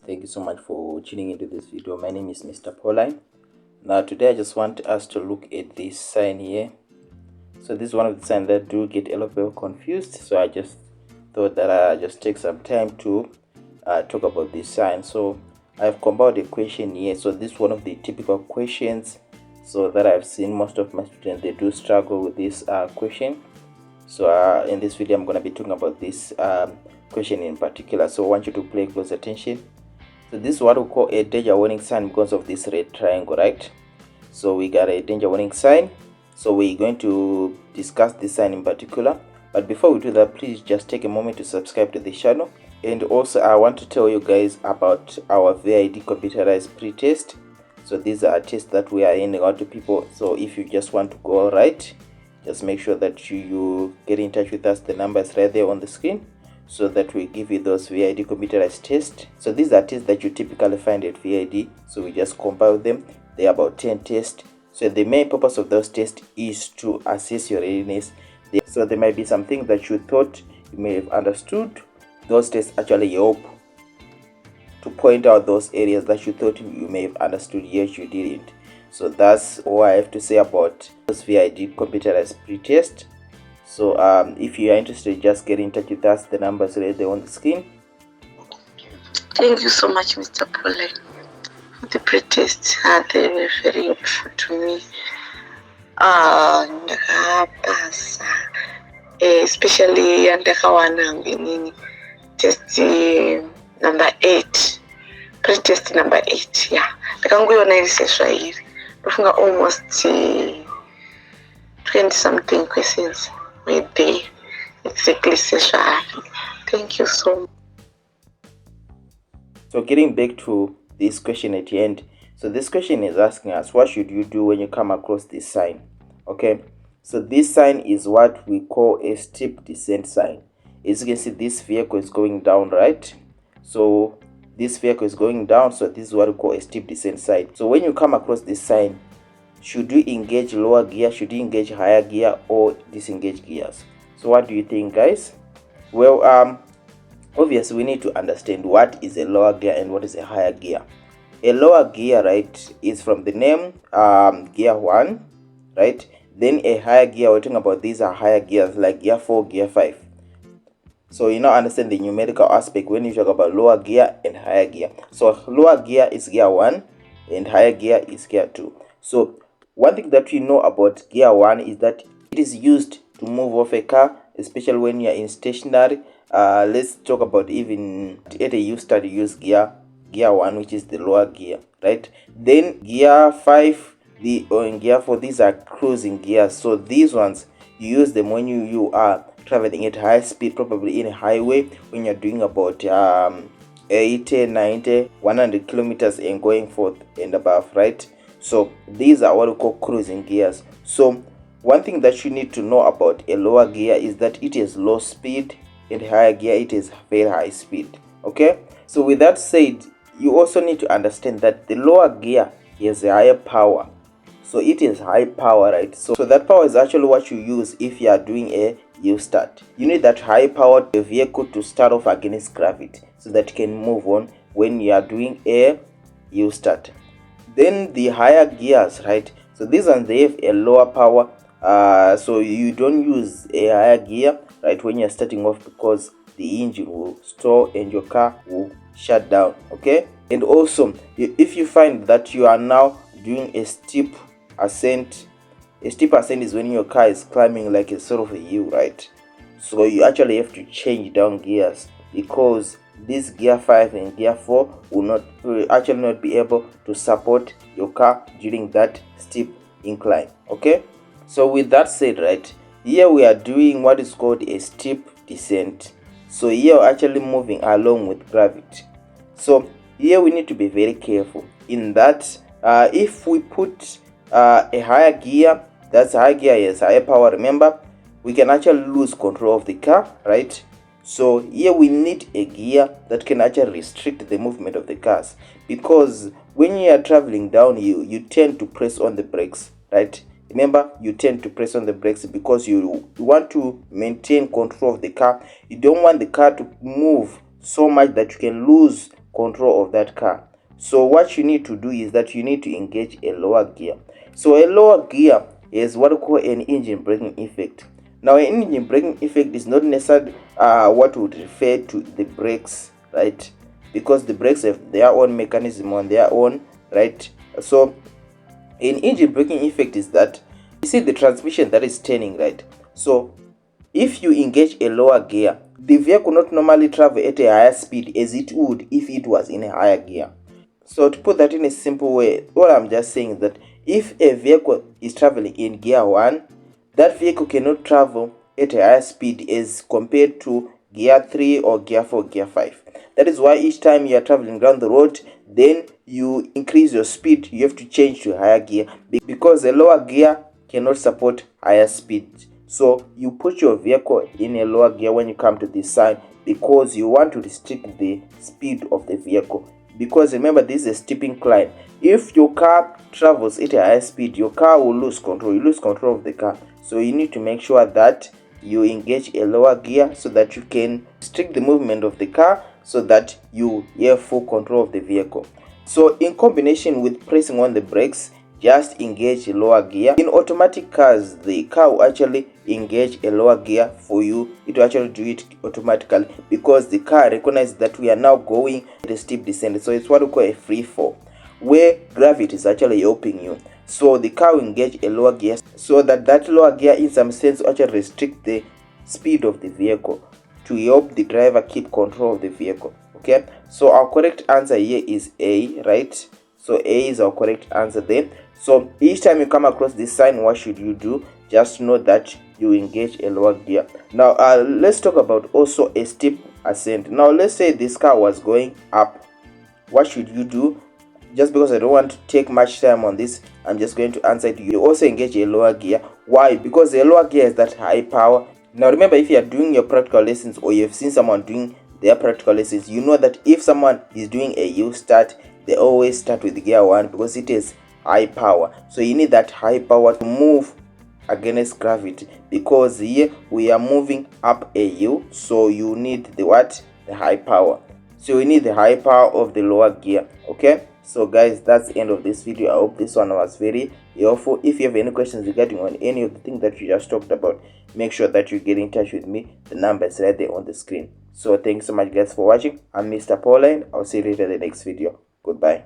Thank you so much for tuning into this video. My name is Mr. Pauline. Now today I just want us to look at this sign here. So this is one of the signs that do get a lot of people confused. So I just thought that I just take some time to talk about this sign. So I've compiled a question here. So this is one of the typical questions so that I've seen most of my students, they do struggle with this question. So in this video I'm going to be talking about this question in particular. So I want you to pay close attention. So this is what we call a danger warning sign because of this red triangle, right? So we got a danger warning sign. So we're going to discuss this sign in particular. But before we do that, please just take a moment to subscribe to the channel. And also I want to tell you guys about our VID computerized pre-test. So these are tests that we are handing out to people. So if you just want to go right, just make sure that you get in touch with us. The number is right there on the screen, so that we give you those VID computerized tests. So these are tests that you typically find at VID. So we just compile them. They are about 10 tests. So the main purpose of those tests is to assess your readiness. So there might be something that you thought you may have understood. Those tests actually help to point out those areas that you thought you may have understood yet you didn't. So that's all I have to say about those VID computerized pre-test. So if you are interested, just get in touch with us. The numbers right there on the screen. Thank you so much, Mr. Pauline, for the pre-tests. They were very helpful to me. Especially test number 8. Pre-test number 8, yeah. Almost 20 something questions with the exactly session. Thank you so much. So getting back to this question at the end. So this question is asking us, what should you do when you come across this sign? Okay, so this sign is what we call a steep descent sign. As you can see, this vehicle is going down, right? So this vehicle is going down, so this is what we call a steep descent sign. So when you come across this sign, should you engage lower gear, should you engage higher gear, or disengage gears? So what do you think, guys? Well, obviously we need to understand what is a lower gear and what is a higher gear. A lower gear, right, is from the name gear 1, right? Then a higher gear, we're talking about, these are higher gears like gear 4, gear 5. So you now understand the numerical aspect when you talk about lower gear and higher gear. So lower gear is gear 1 and higher gear is gear 2. So one thing that we know about gear 1 is that it is used to move off a car, especially when you are in stationary. Let's talk about even at a U-start, you use gear 1, which is the lower gear, right? Then gear 5 and gear 4, these are cruising gears. So these ones, you use them when you are traveling at high speed, probably in a highway, when you're doing about 80, 90, 100 kilometers and going forth and above, right? So these are what we call cruising gears. So one thing that you need to know about a lower gear is that it is low speed, and higher gear it is very high speed. Okay, so with that said, you also need to understand that the lower gear has a higher power. So it is high power, right? So that power is actually what you use if you are doing a U-start. You need that high power vehicle to start off against gravity so that you can move on when you are doing a U-start. Then the higher gears, right? So these ones, they have a lower power. So you don't use a higher gear, right, when you're starting off, because the engine will stall and your car will shut down. Okay, and also if you find that you are now doing a steep ascent, a steep ascent is when your car is climbing like a sort of a hill, right? So you actually have to change down gears, because this gear 5 and gear 4 will actually not be able to support your car during that steep incline. Okay, so with that said, right, here we are doing what is called a steep descent. So here we're actually moving along with gravity. So here we need to be very careful in that if we put a higher gear, that's higher gear has higher power, remember, we can actually lose control of the car, right? So here we need a gear that can actually restrict the movement of the cars, because when you are traveling downhill, you tend to press on the brakes, right? Remember, you tend to press on the brakes because you want to maintain control of the car. You don't want the car to move so much that you can lose control of that car. So what you need to do is that you need to engage a lower gear. So a lower gear is what we call an engine braking effect. Now, an engine braking effect is not necessarily what would refer to the brakes, right? Because the brakes have their own mechanism on their own, right? So an engine braking effect is that you see the transmission that is turning, right? So if you engage a lower gear, the vehicle not normally travel at a higher speed as it would if it was in a higher gear. So to put that in a simple way, what I'm just saying is that if a vehicle is traveling in gear 1, that vehicle cannot travel at a higher speed as compared to gear 3 or gear 4, gear 5. That is why each time you are traveling down the road, then you increase your speed, you have to change to higher gear because the lower gear cannot support higher speed. So you put your vehicle in a lower gear when you come to this sign because you want to restrict the speed of the vehicle. Because remember, this is a steep climb. If your car travels at a high speed, your car will lose control. You lose control of the car. So you need to make sure that you engage a lower gear so that you can restrict the movement of the car so that you have full control of the vehicle. So in combination with pressing on the brakes, just engage a lower gear. In automatic cars, the car will actually engage a lower gear for you. It will actually do it automatically because the car recognizes that we are now going at a steep descent. So it's what we call a free fall, where gravity is actually helping you. So the car will engage a lower gear so that lower gear in some sense will actually restrict the speed of the vehicle to help the driver keep control of the vehicle. Okay, so our correct answer here is A, right? So A is our correct answer there. So each time you come across this sign, what should you do? Just know that you engage a lower gear. Now let's talk about also a steep ascent. Now let's say this car was going up. What should you do? Just because I don't want to take much time on this, I'm just going to answer it. You also engage a lower gear. Why? Because the lower gear is that high power. Now remember, if you are doing your practical lessons or you've seen someone doing their practical lessons, you know that if someone is doing a U start, they always start with gear 1 because it is high power. So you need that high power to move against gravity because here we are moving up a U, so you need the high power. So you need the high power of the lower gear. Okay, so guys, that's the end of this video. I hope this one was very helpful. If you have any questions regarding on any of the things that we just talked about, make sure that you get in touch with me. The number is right there on the screen. So thanks so much guys for watching. I'm Mr Pauline. I'll see you later in the next video. Goodbye.